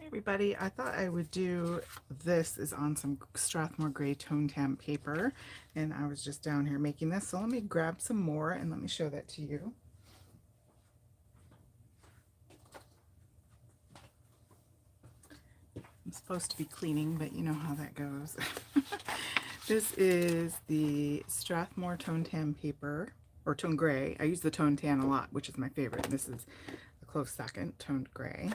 Everybody, I thought I would do this is on some Strathmore Gray Tone Tan paper, and I was just down here making this, so let me grab some more and let me show that to you. I'm supposed to be cleaning, but you know how that goes. This is the Strathmore Tone Tan paper, or Tone Gray. I use the Tone Tan a lot, which is my favorite. This is a close second, Toned Gray.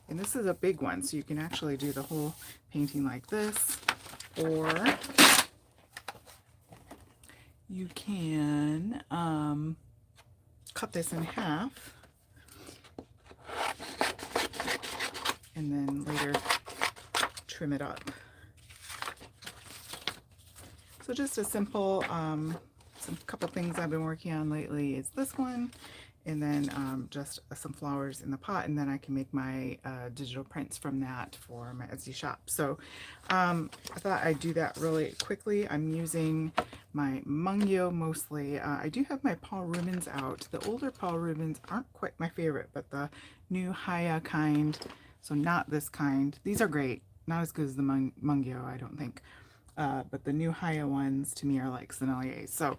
And this is a big one, so you can actually do the whole painting like this, or you can cut this in half and then later trim it up. So just a simple, some couple things I've been working on lately is this one, and then just some flowers in the pot, and then I can make my digital prints from that for my Etsy shop. So I thought I'd do that really quickly. I'm using my Mungyo mostly. I do have my Paul Rubens out. The older Paul Rubens aren't quite my favorite, but the new Haya kind, so not this kind. These are great. Not as good as the Mungyo, I don't think. But the new Haya ones to me are like Sennelier. So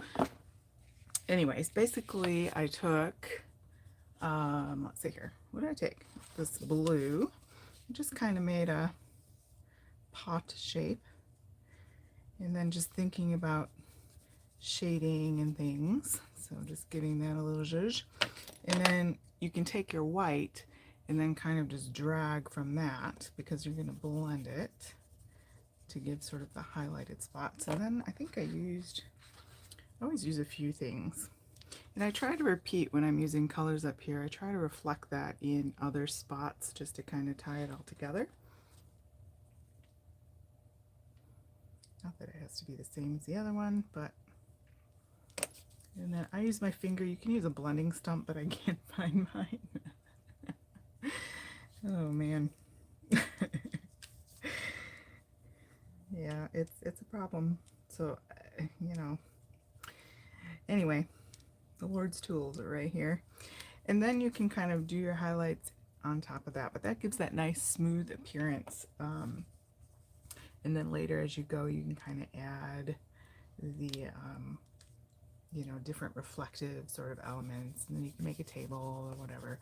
anyways, basically I took, let's see here, what did I take? This blue, just kind of made a pot shape, and then just thinking about shading and things. So just giving that a little zhuzh. And then you can take your white and then kind of just drag from that, because you're going to blend it to give sort of the highlighted spots. And then I think I always use a few things. And I try to repeat when I'm using colors up here. I try to reflect that in other spots just to kind of tie it all together. Not that it has to be the same as the other one, but... And then I use my finger. You can use a blending stump, but I can't find mine. Oh man. Yeah, it's a problem. So, you know, anyway, the Lord's tools are right here. And then you can kind of do your highlights on top of that, but that gives that nice smooth appearance. And then later as you go, you can kind of add the, you know, different reflective sort of elements, and then you can make a table or whatever.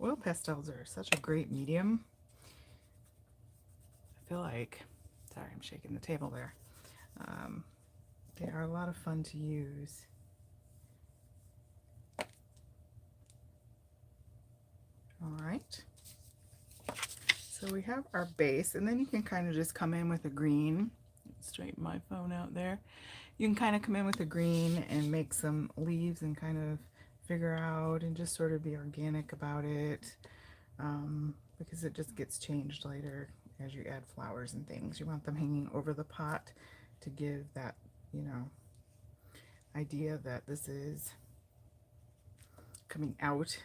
Oil pastels are such a great medium. I feel like, sorry, I'm shaking the table there. They are a lot of fun to use. All right. So we have our base, and then you can kind of just come in with a green. Straighten my phone out there. You can kind of come in with a green and make some leaves and kind of figure out and just sort of be organic about it, because it just gets changed later as you add flowers and things. You want them hanging over the pot to give that, you know, idea that this is coming out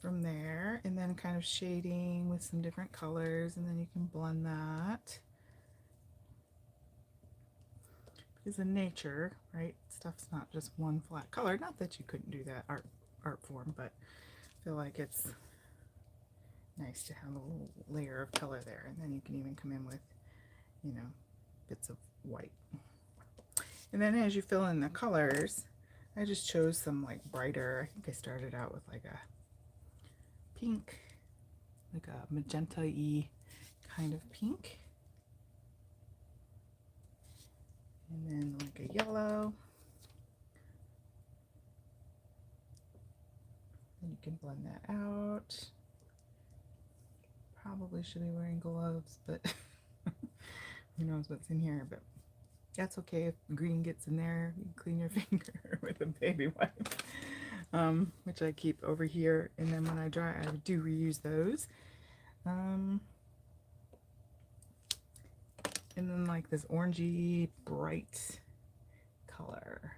from there, and then kind of shading with some different colors, and then you can blend that. Because in nature, right, stuff's not just one flat color. Not that you couldn't do that art form, but I feel like it's nice to have a little layer of color there. And then you can even come in with, you know, bits of white. And then as you fill in the colors, I just chose some like brighter, I think I started out with like a pink, like a magenta-y kind of pink. And then like a yellow. And you can blend that out. Probably should be wearing gloves, but who knows what's in here, but that's okay. If green gets in there, you can clean your finger with a baby wipe, which I keep over here, and then when I dry, I do reuse those. And then like this orangey bright color.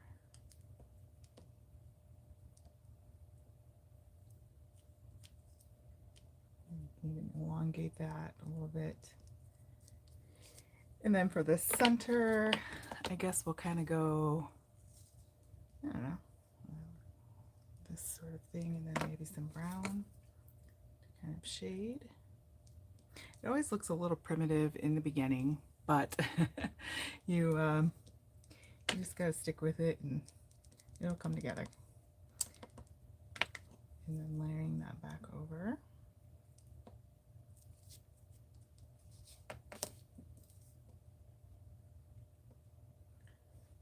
You can even elongate that a little bit. And then for the center, I guess we'll kind of go, I don't know, this sort of thing, and then maybe some brown. kind of shade. It always looks a little primitive in the beginning, but you just gotta stick with it and it'll come together. And then layering that back over.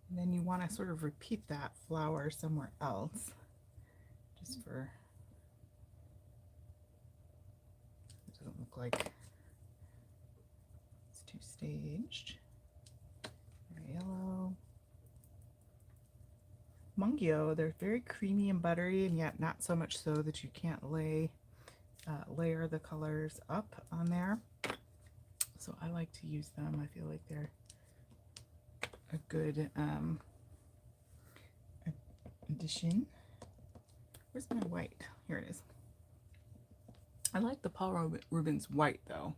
And then you want to sort of repeat that flower somewhere else, just for, it doesn't look like it's too staged. Yellow. Mungyo, they're very creamy and buttery, and yet not so much so that you can't layer the colors up on there. So I like to use them. I feel like they're a good addition. Where's my white? Here it is. I like the Paul Rubens white though.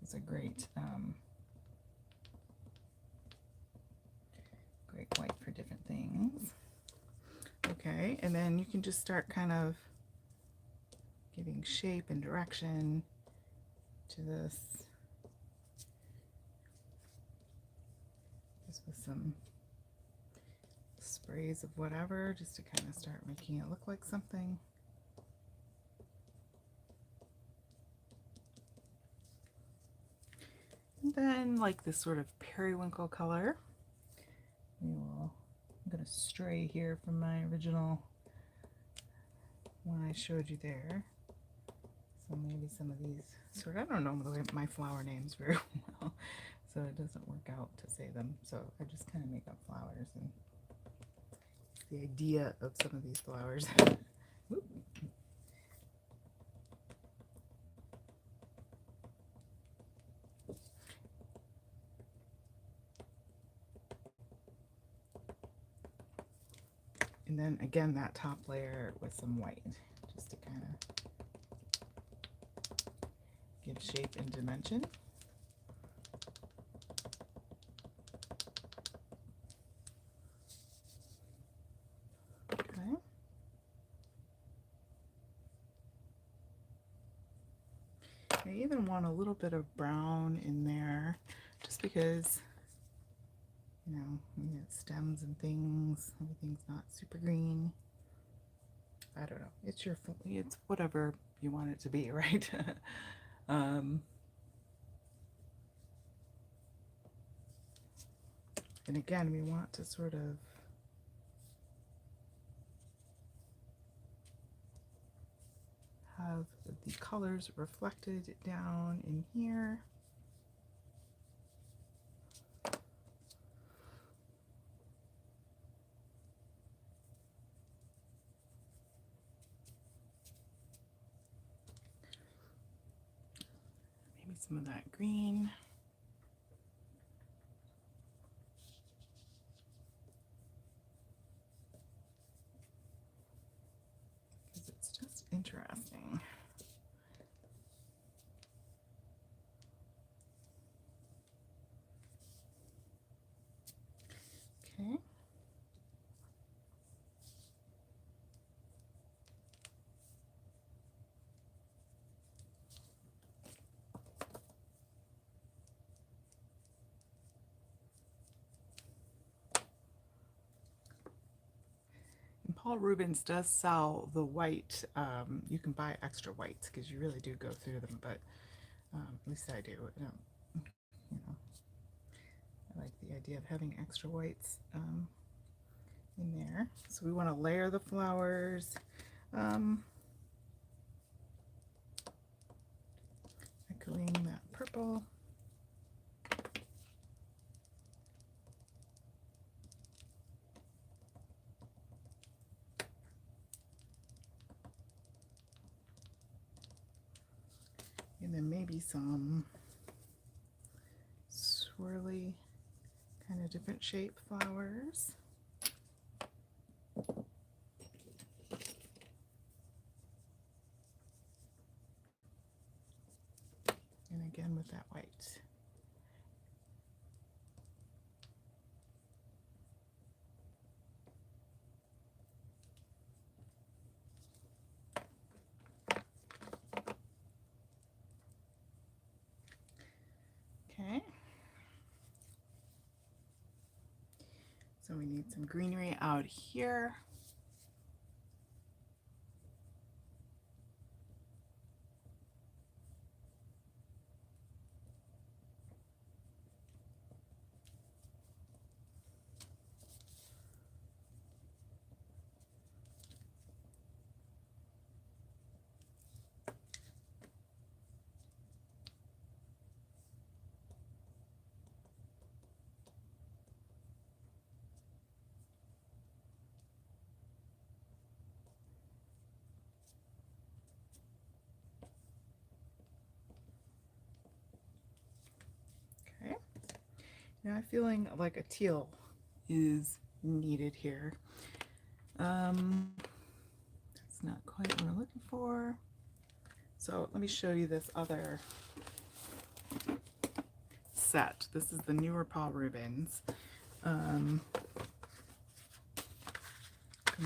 It's a great great white for different things. Okay, and then you can just start kind of giving shape and direction to this. Just with some sprays of whatever, just to kind of start making it look like something. And then, like this sort of periwinkle color, I'm going to stray here from my original one I showed you there. So maybe some of these sort of, I don't know my flower names very well, so it doesn't work out to say them. So I just kind of make up flowers, and it's the idea of some of these flowers. Whoop. And then again, that top layer with some white, just to kind of give shape and dimension. Okay. I even want a little bit of brown in there, just because, you know, we get stems and things. Everything's not super green. I don't know. It's it's whatever you want it to be, right? And again, we want to sort of have the colors reflected down in here. Maybe some of that green. Because it's just interesting. Okay. And Paul Rubens does sell the white. You can buy extra whites because you really do go through them, but at least I do. You know, I like the idea of having extra whites in there. So we want to layer the flowers. Echoing that purple. And then maybe some swirly, kind of different shape flowers. And again with that white. So we need some greenery out here. Okay. Now I'm feeling like a teal is needed here. That's not quite what I'm looking for. So let me show you this other set. This is the newer Paul Rubens. Comes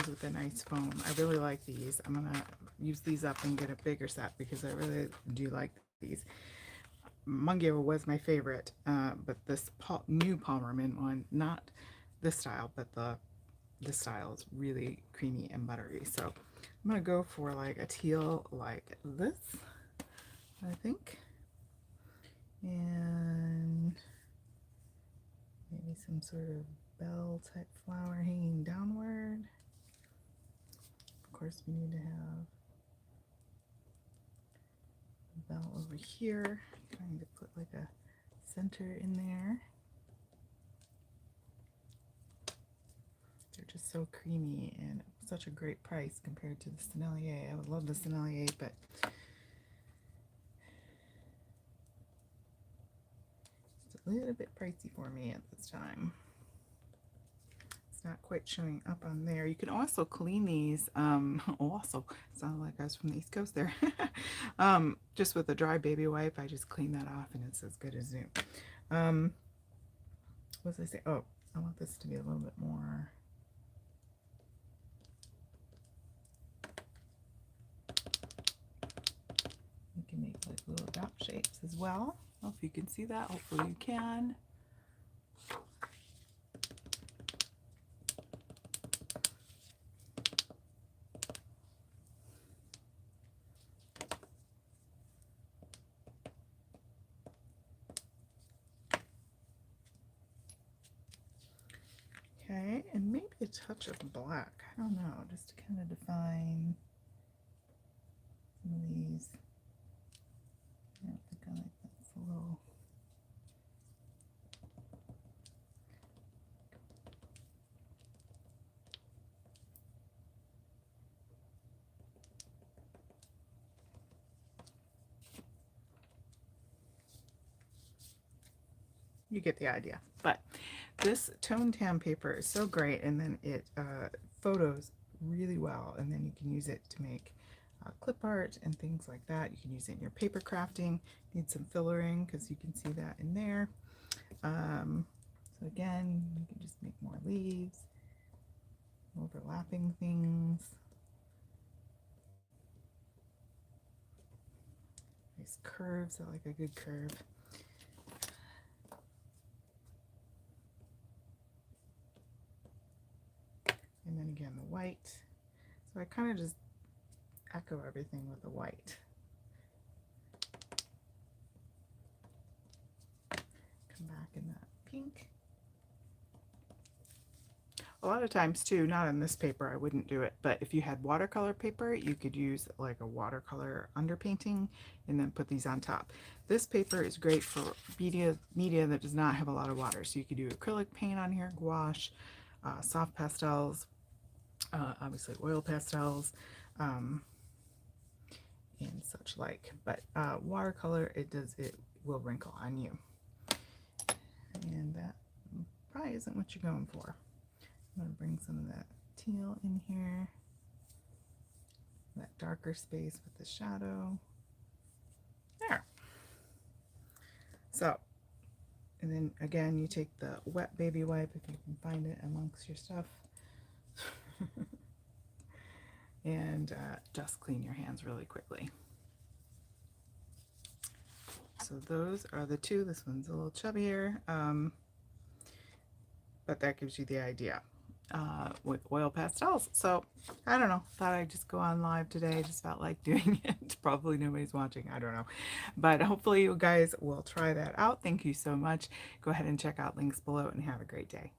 with a nice foam. I really like these. I'm gonna use these up and get a bigger set because I really do like these. Mungyo was my favorite, but this new Paul Rubens one, not this style, but this style is really creamy and buttery. So I'm gonna go for like a teal like this, I think, and maybe some sort of bell type flower hanging downward. Of course, we need to have a bell over here. I'm trying to put like a center in there. They're just so creamy and such a great price compared to the Sennelier. I would love the Sennelier, but it's a little bit pricey for me at this time. It's not quite showing up on there. You can also clean these. Also, sounded like I was from the East Coast there. Just with a dry baby wipe, I just clean that off and it's as good as new. What was I say? Oh, I want this to be a little bit more. You can make like little dot shapes as well. I don't know if you can see that. Hopefully you can. Okay, and maybe a touch of black. I don't know, just to kind of define some of these. I don't think I like that's a little. You get the idea. But this tone tan paper is so great, and then it photos really well, and then you can use it to make clip art and things like that. You can use it in your paper crafting. Need some fillering because you can see that in there. So again, you can just make more leaves, overlapping things. Nice curves. I like a good curve. And then again, the white. So I kind of just echo everything with the white. Come back in that pink. A lot of times too, not on this paper, I wouldn't do it, but if you had watercolor paper, you could use like a watercolor underpainting and then put these on top. This paper is great for media that does not have a lot of water. So you could do acrylic paint on here, gouache, soft pastels, obviously oil pastels, and such like. But watercolor, it will wrinkle on you. And that probably isn't what you're going for. I'm going to bring some of that teal in here, that darker space with the shadow. There. So, and then again, you take the wet baby wipe if you can find it amongst your stuff. And just clean your hands really quickly. So those are the two. This one's a little chubbier. but that gives you the idea with oil pastels. So I don't know, thought I'd just go on live today. Just felt like doing it. Probably nobody's watching, I don't know, but hopefully you guys will try that out. Thank you so much. Go ahead and check out links below and have a great day.